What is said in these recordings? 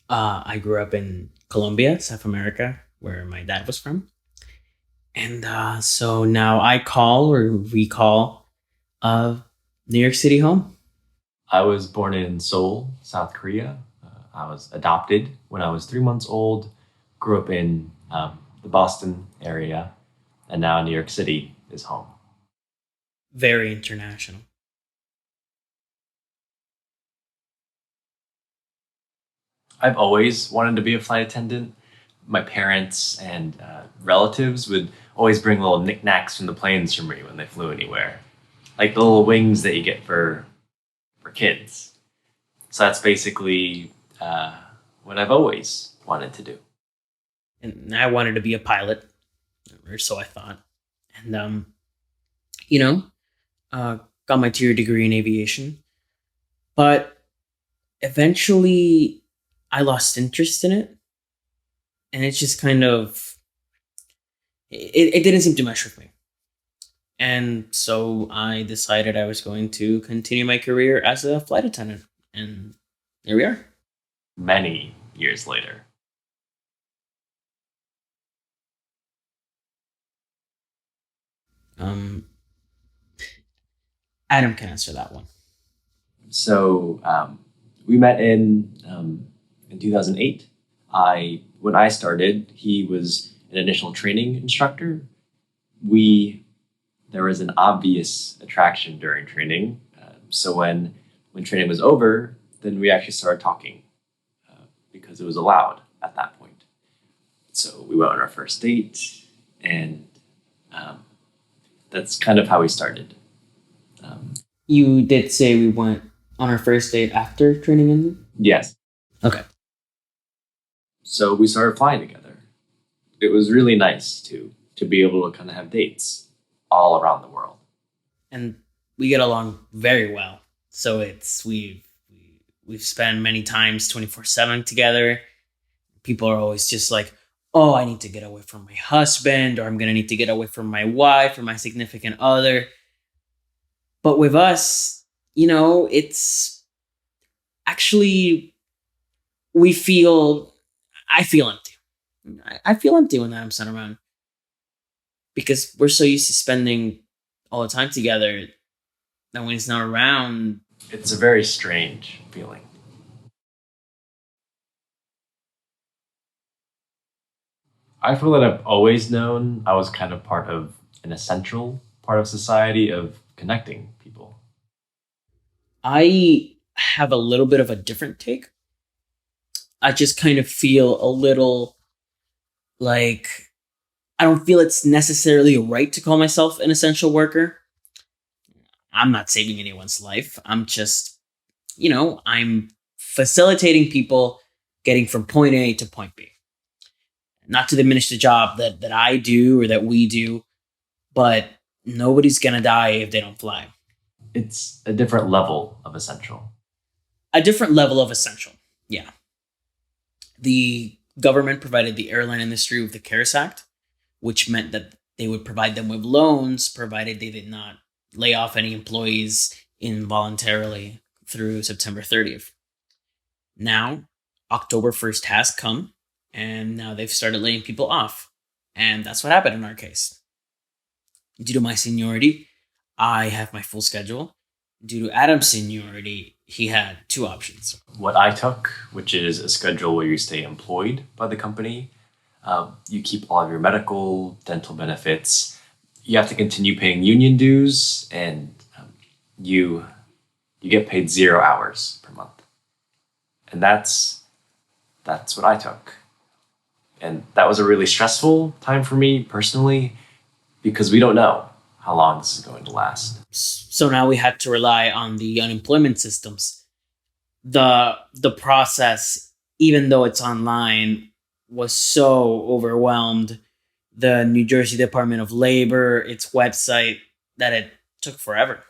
I grew up in Colombia, South America, where my dad was from. And so now I call or we call uh, New York City home. I was born in Seoul, South Korea. I was adopted when I was 3 months old, grew up in the Boston area, and now New York City is home. Very international. I've always wanted to be a flight attendant. My parents and relatives would always bring little knickknacks from the planes for me when they flew anywhere, like the little wings that you get for kids. So that's basically what I've always wanted to do. And I wanted to be a pilot, or so I thought. And, you know, uh, got my 2 year degree in aviation. But eventually I lost interest in it. And it's just kind of, it didn't seem to mesh with me. And so I decided I was going to continue my career as a flight attendant. And here we are. Many years later. Um, Adam can answer that one. So we met in 2008. When I started, he was an initial training instructor. We There was an obvious attraction during training. So when training was over, then we actually started talking because it was allowed at that point. So we went on our first date, and um, that's kind of how we started. Um, You did say we went on our first date after training ended? yes. Okay. So we started flying together. It was really nice to be able to kind of have dates all around the world. And we get along very well. So we've spent many times 24/7 together. People are always just like, "Oh, I need to get away from my husband, or I'm going to need to get away from my wife or my significant other." But with us, it's actually we feel I feel empty. I feel empty when Adam's not around because we're so used to spending all the time together that when he's not around, It's a very strange feeling. I feel that I've always known I was kind of part of an essential part of society of connecting people. I have a little bit of a different take. I just kind of feel a little like I don't feel it's necessarily right to call myself an essential worker. I'm not saving anyone's life. I'm just, I'm facilitating people getting from point A to point B. Not to diminish the job that I do or that we do, but nobody's gonna die if they don't fly. It's a different level of essential. A different level of essential. Yeah. The government provided the airline industry with the CARES Act, which meant that they would provide them with loans provided they did not lay off any employees involuntarily through September 30th. Now, October 1st has come, and now they've started laying people off. And that's what happened in our case. Due to my seniority, I have my full schedule. Due to Adam's seniority, he had 2 options. What I took, which is a schedule where you stay employed by the company, you keep all of your medical, dental benefits. You have to continue paying union dues, and you you get paid 0 hours per month, and that's what I took. And that was a really stressful time for me personally because we don't know how long this is going to last. So now we had to rely on the unemployment systems. The process, even though it's online, was so overwhelmed. The New Jersey Department of Labor, its website, that it took forever.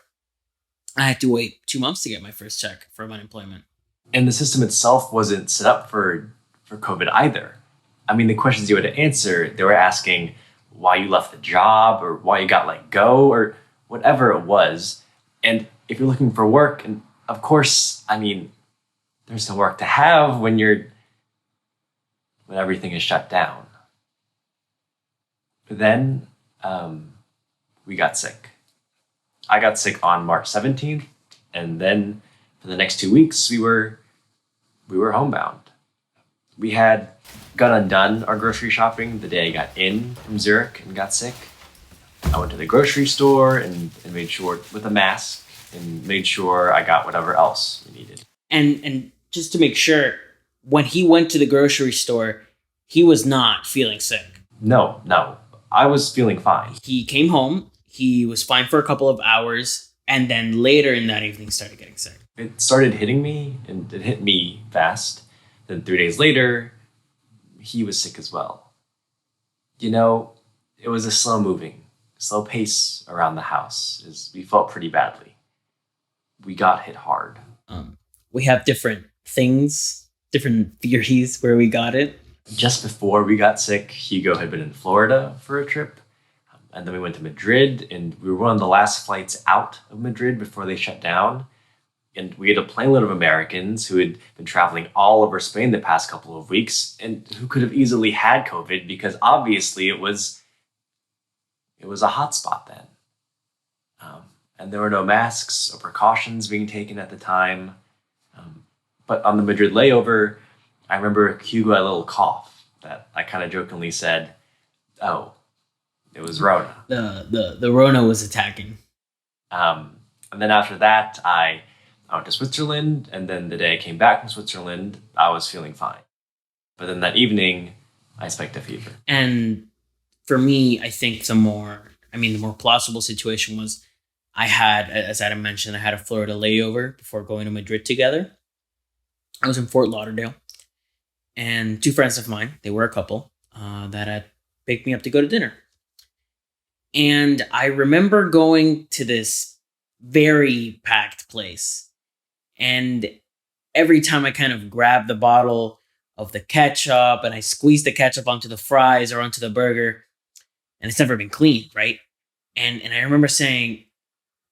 I had to wait 2 months to get my first check from unemployment. And the system itself wasn't set up for COVID either. I mean, the questions you had to answer, they were asking why you left the job or why you got let go or whatever it was. And if you're looking for work, and of course, I mean, there's no work to have when you're when everything is shut down. But then we got sick. I got sick on March 17th, and then for the next 2 weeks, we were homebound. We had got undone our grocery shopping the day I got in from Zurich and got sick. I went to the grocery store and made sure with a mask and made sure I got whatever else we needed. And just to make sure, when he went to the grocery store, he was not feeling sick. No, I was feeling fine. He came home, he was fine for a couple of hours, and then later in that evening started getting sick. It started hitting me, and it hit me fast. Then 3 days later, he was sick as well. You know, it was a slow pace around the house. We felt pretty badly. We got hit hard. We have different things, different theories where we got it. Just before we got sick, Hugo had been in Florida for a trip. And then we went to Madrid, and we were one of the last flights out of Madrid before they shut down. And we had a plane load of Americans who had been traveling all over Spain the past couple of weeks and who could have easily had COVID because obviously it was a hot spot then. And there were no masks or precautions being taken at the time. But on the Madrid layover, I remember Hugo had a little cough that I kind of jokingly said, "Oh, it was Rona." The Rona was attacking. And then after that, I went to Switzerland, and then the day I came back from Switzerland, I was feeling fine. But then that evening, I spiked a fever. And for me, I think the more plausible situation was I had, as Adam mentioned, I had a Florida layover before going to Madrid together. I was in Fort Lauderdale, and two friends of mine, they were a couple, that had picked me up to go to dinner. And I remember going to this very packed place. And every time I kind of grabbed the bottle of the ketchup and I squeezed the ketchup onto the fries or onto the burger, and it's never been cleaned, right? And I remember saying,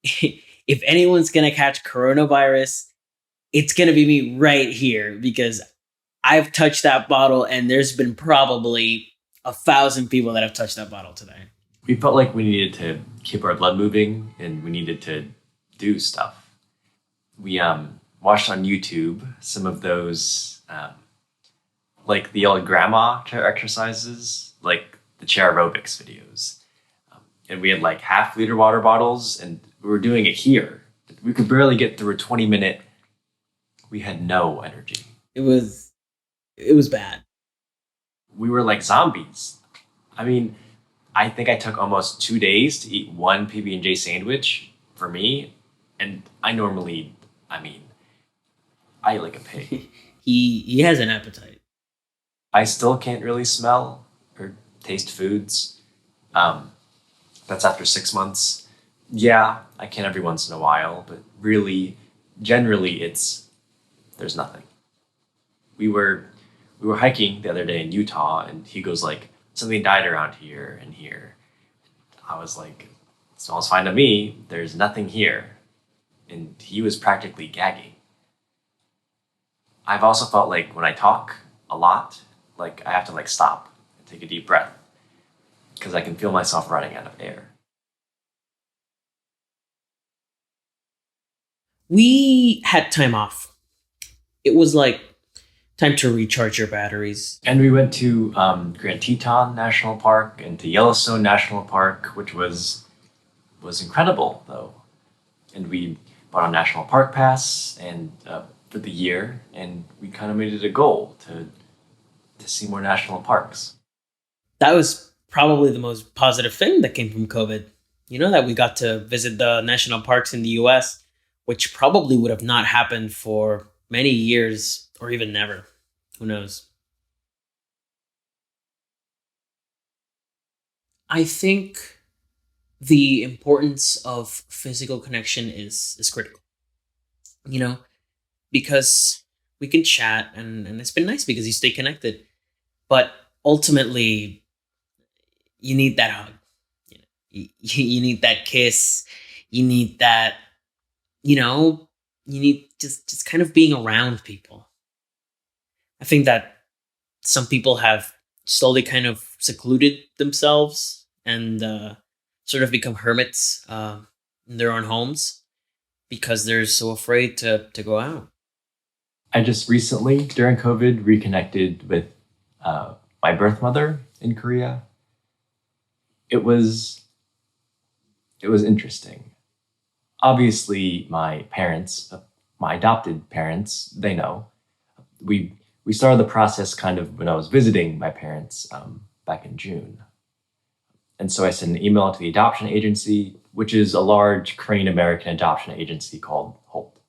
if anyone's going to catch coronavirus, it's going to be me right here because I've touched that bottle and there's been probably 1,000 people that have touched that bottle today. We felt like we needed to keep our blood moving and we needed to do stuff. We watched on YouTube some of those, like the old grandma chair exercises, like the chair aerobics videos. And we had like half-liter water bottles and we were doing it here. We could barely get through a 20-minute. We had no energy. It was bad. We were like zombies. I mean, I think I took almost 2 days to eat one PB&J sandwich for me. And I eat like a pig. He has an appetite. I still can't really smell or taste foods. That's after 6 months. Yeah, I can every once in a while, but really, generally, there's nothing. We were hiking the other day in Utah, and he goes like, something died around here and here. I was like, it smells fine to me. There's nothing here. And he was practically gagging. I've also felt like when I talk a lot, like I have to like stop and take a deep breath because I can feel myself running out of air. We had time off. It was like time to recharge your batteries. And we went to Grand Teton National Park and to Yellowstone National Park, which was incredible, though. And we bought a National Park Pass and for the year, and we kind of made it a goal to see more national parks. That was probably the most positive thing that came from COVID. You know, that we got to visit the national parks in the US, which probably would have not happened for many years or even never. Who knows? I think the importance of physical connection is critical. You know, because we can chat and it's been nice because you stay connected. But ultimately, you need that hug. You need that kiss. You need that, you need just kind of being around people. I think that's some people have slowly kind of secluded themselves and sort of become hermits in their own homes because they're so afraid to go out. I just recently, during COVID, reconnected with my birth mother in Korea. It was interesting. Obviously, my parents, my adopted parents, they know. We started the process kind of when I was visiting my parents back in June. And so I sent an email to the adoption agency, which is a large Korean American adoption agency called Hope.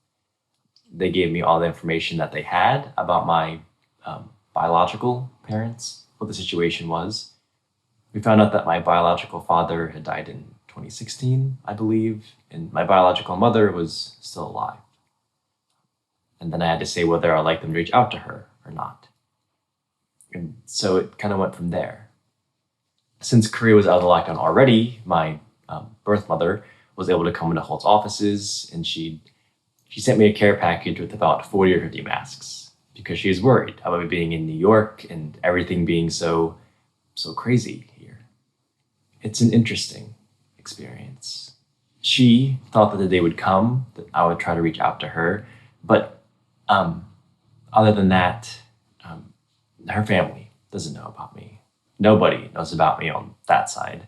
They gave me all the information that they had about my biological parents, what the situation was. We found out that my biological father had died in 2016, I believe, and my biological mother was still alive. And then I had to say whether I'd like them to reach out to her or not. And so it kind of went from there. Since Korea was out of the lockdown already, my birth mother was able to come into Holt's offices, and she sent me a care package with about 40 or 50 masks because she was worried about me being in New York and everything being so crazy here. It's an interesting experience. She thought that the day would come that I would try to reach out to her, but other than that, her family doesn't know about me. Nobody knows about me on that side.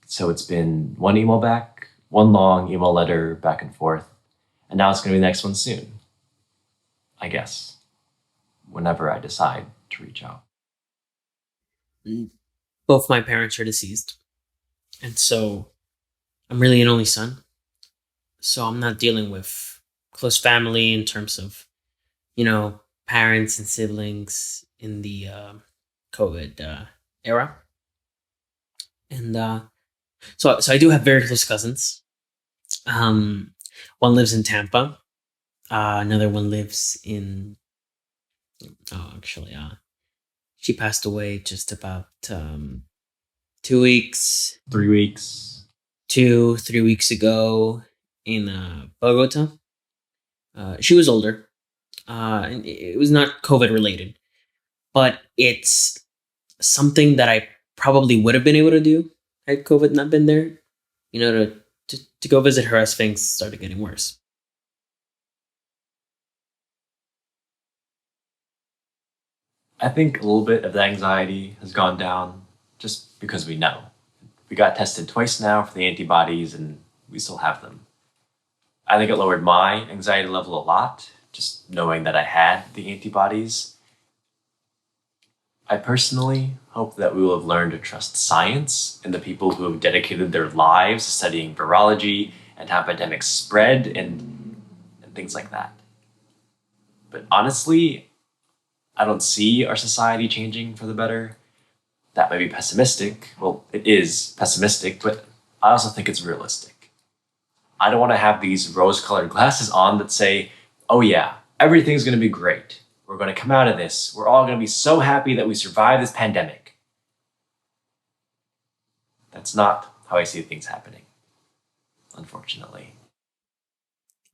So it's been one email back, one long email letter back and forth, and now it's going to be the next one soon, I guess, whenever I decide to reach out. Both my parents are deceased, and so I'm really an only son. So I'm not dealing with close family in terms of, parents and siblings in the COVID era. And so I do have very close cousins. One lives in Tampa. Another one lives in. Oh, actually, she passed away just about 2 weeks, 3 weeks. 2-3 weeks ago in Bogota. She was older. And it was not COVID related, but it's something that I probably would have been able to do had COVID not been there. To go visit her as things started getting worse. I think a little bit of the anxiety has gone down just because we know. We got tested twice now for the antibodies and we still have them. I think it lowered my anxiety level a lot, just knowing that I had the antibodies. I personally hope that we will have learned to trust science and the people who have dedicated their lives to studying virology and how epidemics spread and things like that. But honestly, I don't see our society changing for the better. That may be pessimistic. Well, it is pessimistic, but I also think it's realistic. I don't want to have these rose-colored glasses on that say, oh yeah, everything's going to be great. We're going to come out of this. We're all going to be so happy that we survived this pandemic. That's not how I see things happening, unfortunately.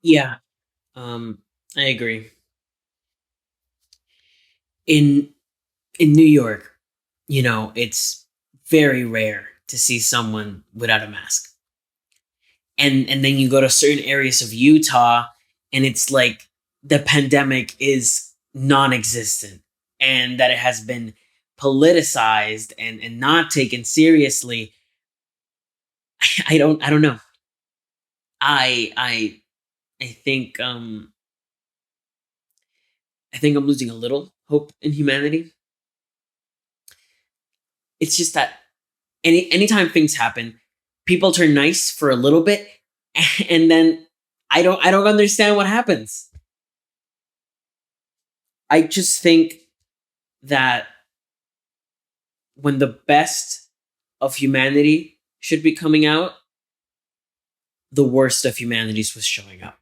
Yeah, I agree. In New York, it's very rare to see someone without a mask. And then you go to certain areas of Utah and it's like the pandemic is non-existent and that it has been politicized and not taken seriously. I don't know. I think I think I'm losing a little hope in humanity. It's just that anytime things happen, people turn nice for a little bit, and then I don't understand what happens. I just think that when the best of humanity should be coming out, the worst of humanities was showing up.